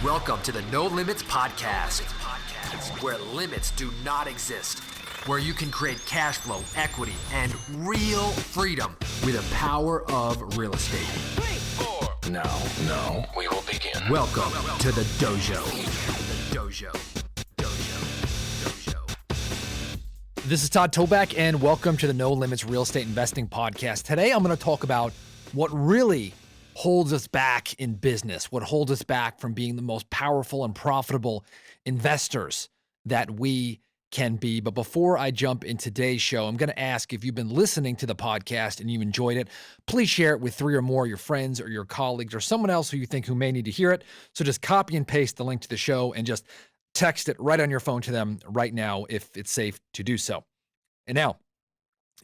Welcome to the No Limits Podcast, where limits do not exist, where you can create cash flow, equity, and real freedom with the power of real estate. 3, 4. Now, we will begin. Welcome to the Dojo. Dojo. This is Todd Toback, and welcome to the No Limits Real Estate Investing Podcast. Today, I'm going to talk about what really holds us back in business, what holds us back from being the most powerful and profitable investors that we can be. But before I jump in today's show, I'm going to ask if you've been listening to the podcast and you enjoyed it, please share it with 3 or more of your friends or your colleagues or someone else who you think who may need to hear it. So just copy and paste the link to the show and just text it right on your phone to them right now if it's safe to do so. And now,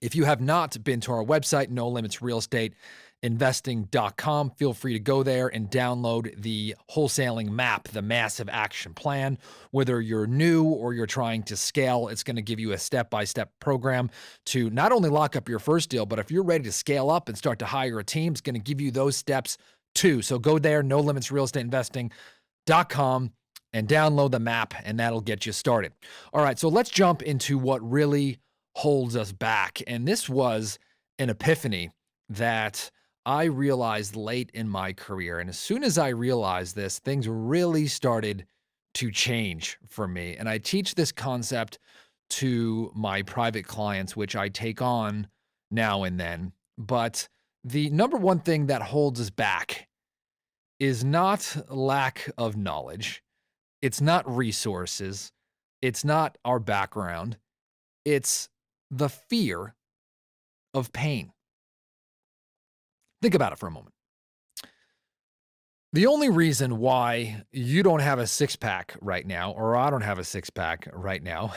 if you have not been to our website, nolimitsrealestateInvesting.com, feel free to go there and download the wholesaling map, the massive action plan. Whether you're new or you're trying to scale, it's going to give you a step-by-step program to not only lock up your first deal, but if you're ready to scale up and start to hire a team, it's going to give you those steps too. So go there, nolimitsrealestateInvesting.com, and download the map, and that'll get you started. All right, so let's jump into what really holds us back. And this was an epiphany that I realized late in my career. And as soon as I realized this, things really started to change for me. And I teach this concept to my private clients, which I take on now and then. But the number one thing that holds us back is not lack of knowledge. It's not resources. It's not our background. It's the fear of pain. Think about it for a moment. The only reason why you don't have a six-pack right now, or I don't have a six-pack right now,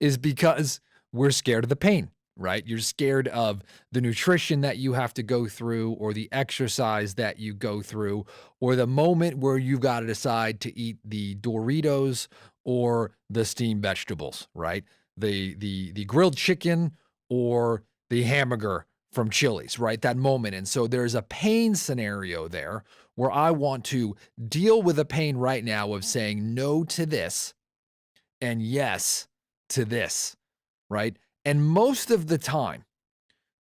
is because we're scared of the pain, right? You're scared of the nutrition that you have to go through, or the exercise that you go through, or the moment where you've got to decide to eat the Doritos or the steamed vegetables, right? The grilled chicken or the hamburger from Chili's, right? That moment. And so there's a pain scenario there where I want to deal with the pain right now of saying no to this and yes to this, right? And most of the time,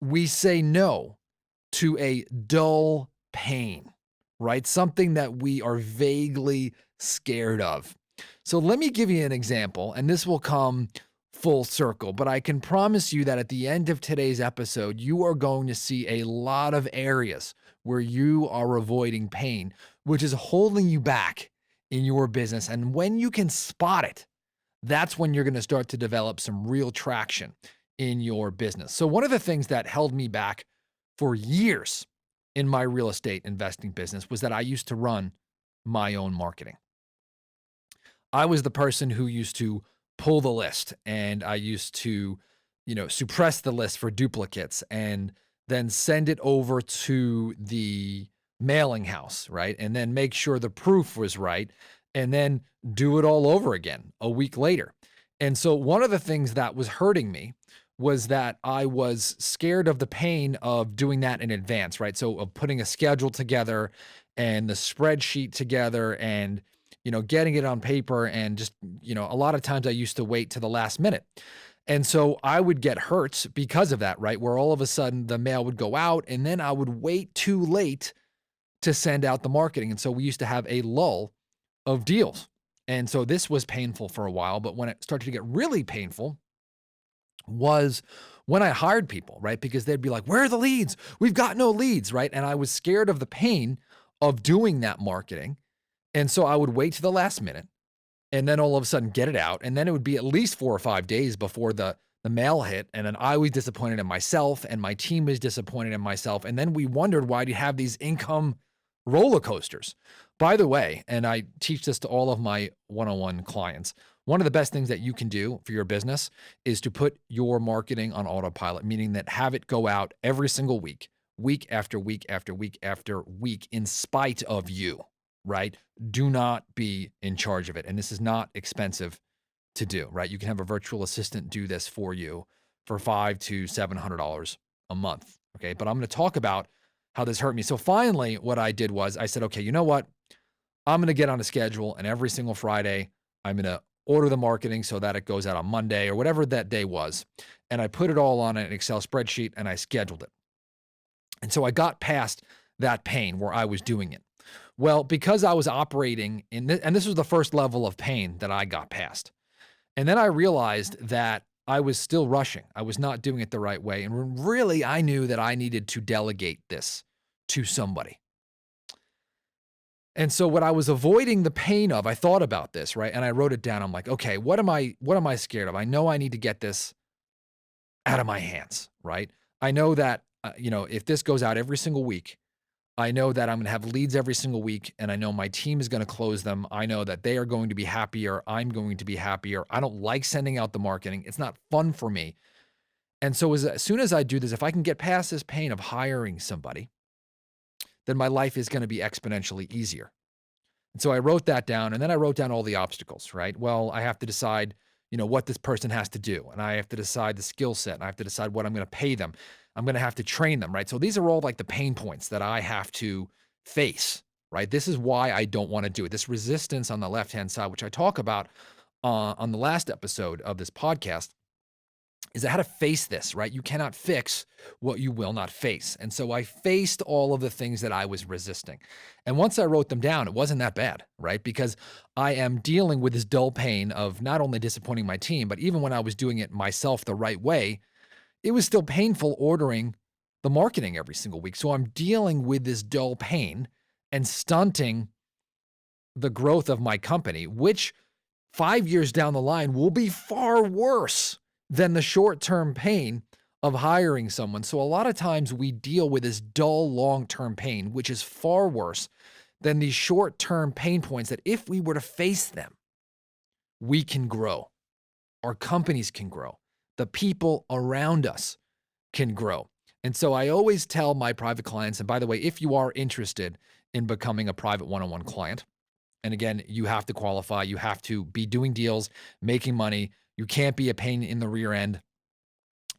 we say no to a dull pain, right? Something that we are vaguely scared of. So let me give you an example, and this will come full circle, but I can promise you that at the end of today's episode, you are going to see a lot of areas where you are avoiding pain, which is holding you back in your business. And when you can spot it, that's when you're going to start to develop some real traction in your business. So one of the things that held me back for years in my real estate investing business was that I used to run my own marketing. I was the person who used to pull the list, and I used to, suppress the list for duplicates and then send it over to the mailing house, right? And then make sure the proof was right, and then do it all over again a week later. And so one of the things that was hurting me was that I was scared of the pain of doing that in advance, right? So of putting a schedule together and the spreadsheet together and getting it on paper, and just, a lot of times I used to wait to the last minute. And so I would get hurt because of that, right? Where all of a sudden the mail would go out and then I would wait too late to send out the marketing. And so we used to have a lull of deals. And so this was painful for a while, but when it started to get really painful was when I hired people, right? Because they'd be like, where are the leads? We've got no leads, right? And I was scared of the pain of doing that marketing. And so I would wait to the last minute and then all of a sudden get it out. And then it would be at least 4 or 5 days before the mail hit. And then I was disappointed in myself and my team was disappointed in myself. And then we wondered why do you have these income roller coasters? By the way, and I teach this to all of my one-on-one clients, one of the best things that you can do for your business is to put your marketing on autopilot, meaning that have it go out every single week, week after week after week after week, in spite of you. Right? Do not be in charge of it. And this is not expensive to do, right? You can have a virtual assistant do this for you for $500 to $700 a month. Okay. But I'm going to talk about how this hurt me. So finally, what I did was I said, okay, you know what? I'm going to get on a schedule, and every single Friday, I'm going to order the marketing so that it goes out on Monday or whatever that day was. And I put it all on an Excel spreadsheet and I scheduled it. And so I got past that pain where I was doing it. Well, because I was operating in this, and this was the first level of pain that I got past. And then I realized that I was still rushing. I was not doing it the right way. And really, I knew that I needed to delegate this to somebody. And so what I was avoiding the pain of, I thought about this, right? And I wrote it down. I'm like, okay, what am I scared of? I know I need to get this out of my hands, right? I know that, if this goes out every single week, I know that I'm going to have leads every single week, and I know my team is going to close them. I know that they are going to be happier. I'm going to be happier. I don't like sending out the marketing. It's not fun for me. And so as soon as I do this, if I can get past this pain of hiring somebody, then my life is going to be exponentially easier. And so I wrote that down, and then I wrote down all the obstacles, right? Well, I have to decide, what this person has to do, and I have to decide the skill set, and I have to decide what I'm going to pay them. I'm going to have to train them, right? So these are all like the pain points that I have to face, right? This is why I don't want to do it. This resistance on the left-hand side, which I talk about on the last episode of this podcast, is how to face this, right? You cannot fix what you will not face. And so I faced all of the things that I was resisting. And once I wrote them down, it wasn't that bad, right? Because I am dealing with this dull pain of not only disappointing my team, but even when I was doing it myself the right way, it was still painful ordering the marketing every single week. So I'm dealing with this dull pain and stunting the growth of my company, which 5 years down the line will be far worse than the short-term pain of hiring someone. So a lot of times we deal with this dull long-term pain, which is far worse than these short-term pain points that if we were to face them, we can grow. Our companies can grow. The people around us can grow. And so I always tell my private clients, and by the way, if you are interested in becoming a private one-on-one client, and again, you have to qualify, you have to be doing deals, making money. You can't be a pain in the rear end.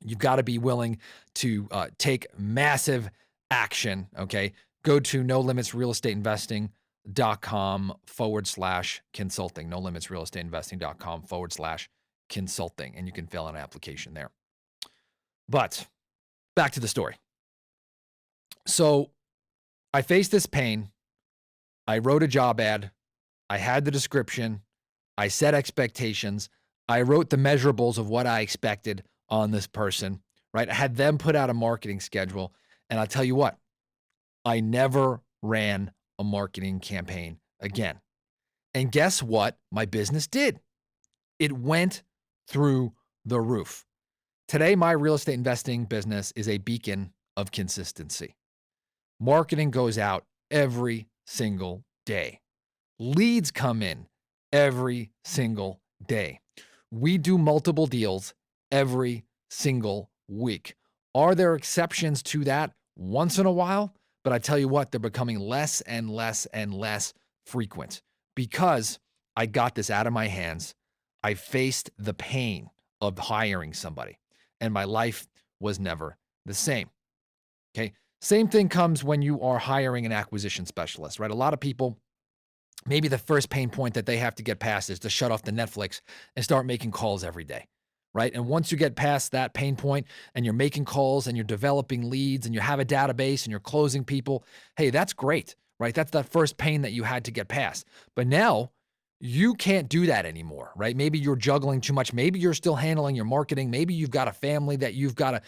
You've got to be willing to take massive action, okay? Go to nolimitsrealestateinvesting.com/consulting, nolimitsrealestateinvesting.com/consulting, and you can fill out an application there. But back to the story. So I faced this pain. I wrote a job ad. I had the description. I set expectations. I wrote the measurables of what I expected on this person, right? I had them put out a marketing schedule. And I'll tell you what, I never ran a marketing campaign again. And guess what my business did? It went through the roof. Today, my real estate investing business is a beacon of consistency. Marketing goes out every single day. Leads come in every single day. We do multiple deals every single week. Are there exceptions to that once in a while? But I tell you what, they're becoming less and less and less frequent because I got this out of my hands. I faced the pain of hiring somebody, and my life was never the same. Okay. Same thing comes when you are hiring an acquisition specialist, right? A lot of people, maybe the first pain point that they have to get past is to shut off the Netflix and start making calls every day, right? And once you get past that pain point and you're making calls and you're developing leads and you have a database and you're closing people, hey, that's great, right? That's that first pain that you had to get past. But now you can't do that anymore, right? Maybe you're juggling too much. Maybe you're still handling your marketing. Maybe you've got a family that you've got to,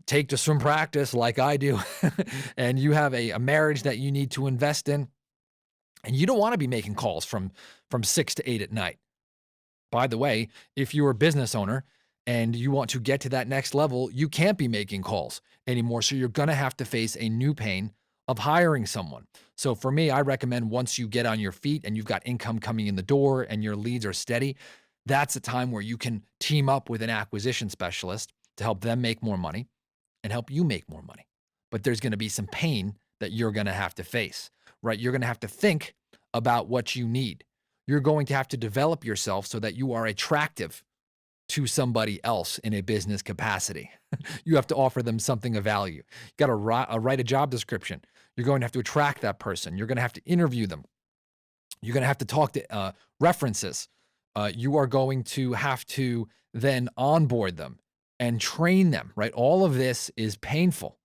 take to swim practice like I do. And you have a marriage that you need to invest in. And you don't want to be making calls from 6 to 8 at night. By the way, if you're a business owner and you want to get to that next level, you can't be making calls anymore. So you're going to have to face a new pain of hiring someone. So for me, I recommend once you get on your feet and you've got income coming in the door and your leads are steady, that's a time where you can team up with an acquisition specialist to help them make more money and help you make more money. But there's going to be some pain that you're going to have to face, right? You're going to have to think about what you need. You're going to have to develop yourself so that you are attractive to somebody else in a business capacity. You have to offer them something of value. You got to write a job description. You're going to have to attract that person. You're going to have to interview them. You're going to have to talk to references. You are going to have to then onboard them and train them, right? All of this is painful.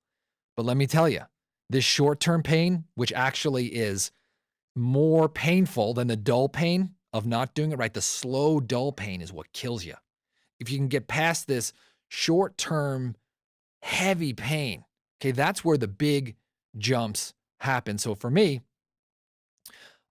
But let me tell you, this short-term pain, which actually is more painful than the dull pain of not doing it right, the slow, dull pain is what kills you. If you can get past this short-term, heavy pain, okay, that's where the big jumps happen. So for me,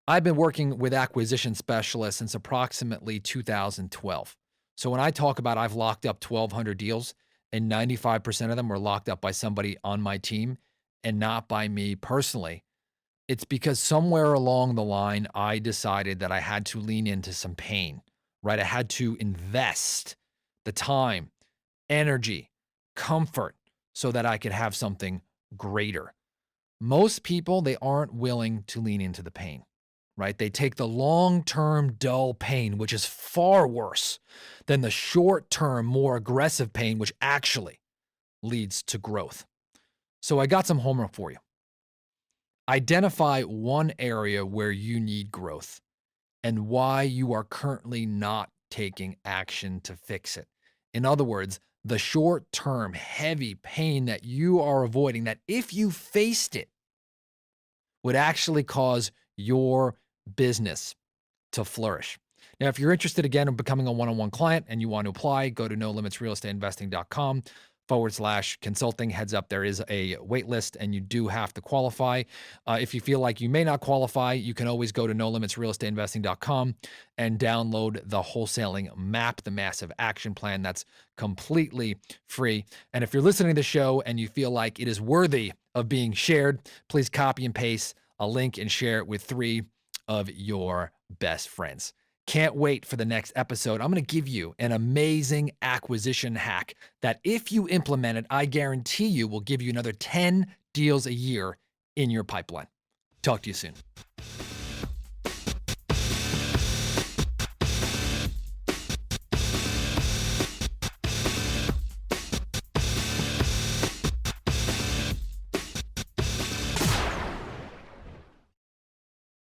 I've been working with acquisition specialists since approximately 2012. So when I talk about I've locked up 1,200 deals and 95% of them were locked up by somebody on my team and not by me personally, it's because somewhere along the line, I decided that I had to lean into some pain, right? I had to invest the time, energy, comfort so that I could have something greater. Most people, they aren't willing to lean into the pain, right? They take the long-term dull pain, which is far worse than the short-term, more aggressive pain, which actually leads to growth. So I got some homework for you. Identify one area where you need growth and why you are currently not taking action to fix it. In other words, the short-term heavy pain that you are avoiding, that if you faced it, would actually cause your business to flourish. Now, if you're interested again in becoming a one-on-one client and you want to apply, go to nolimitsrealestateinvesting.com/consulting. Heads up, there is a wait list and you do have to qualify. If you feel like you may not qualify, you can always go to nolimitsrealestateinvesting.com and download the wholesaling map, the massive action plan that's completely free. And if you're listening to the show and you feel like it is worthy of being shared, please copy and paste a link and share it with 3 of your best friends. Can't wait for the next episode. I'm going to give you an amazing acquisition hack that if you implement it, I guarantee you will give you another 10 deals a year in your pipeline. Talk to you soon.